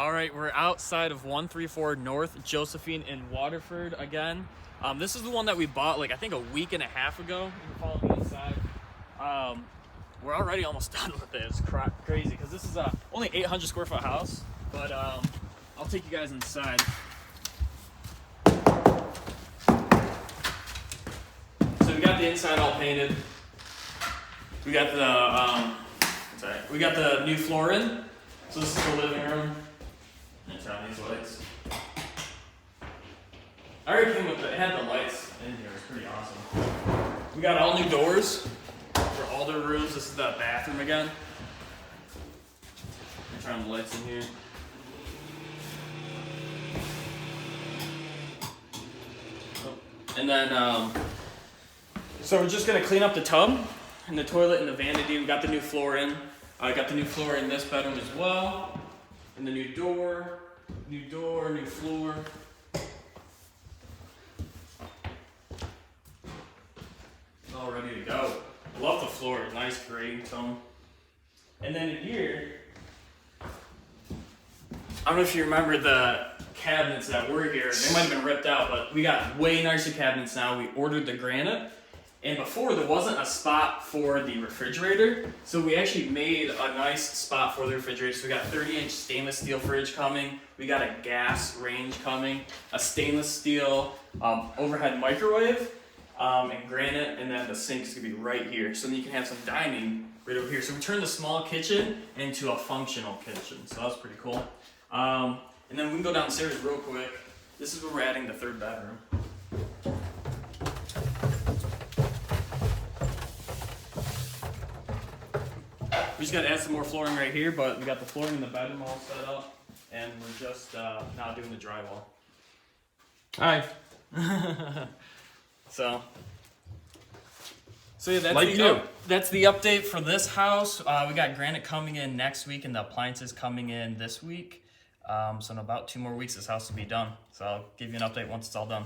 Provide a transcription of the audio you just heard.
All right, we're outside of 134 North Josephine in Waterford again. This is the one that we bought like I think a week and a half ago. You can follow me inside. We're already almost done with it. It's crazy because this is only 800 square foot house, but I'll take you guys inside. So we got the inside all painted. We got the new floor in. So this is the living room. And turn on these lights. I already came with it had the lights in here. It's pretty awesome. We got all new doors for all the rooms. This is the bathroom again. Turn on the lights in here. And then, so we're just gonna clean up the tub and the toilet and the vanity. We got the new floor in. I got the new floor in this bedroom as well. And the new door, new floor. All ready to go. Love the floor, nice gray tone. And then in here, I don't know if you remember the cabinets that were here. They might have been ripped out, but we got way nicer cabinets now. We ordered the granite. And before, there wasn't a spot for the refrigerator, so we actually made a nice spot for the refrigerator. So we got a 30-inch stainless steel fridge coming, we got a gas range coming, a stainless steel overhead microwave, and granite, and then the sink is gonna be right here. So then you can have some dining right over here. So we turned the small kitchen into a functional kitchen, so that's pretty cool. And then we can go downstairs real quick. This is where we're adding the third bedroom. We just got to add some more flooring right here, but we got the flooring in the bedroom all set up, and we're just now doing the drywall. Hi. So yeah, that's like that's the update for this house. We got granite coming in next week, and the appliances coming in this week. So in about 2 more weeks, this house will be done. So I'll give you an update once it's all done.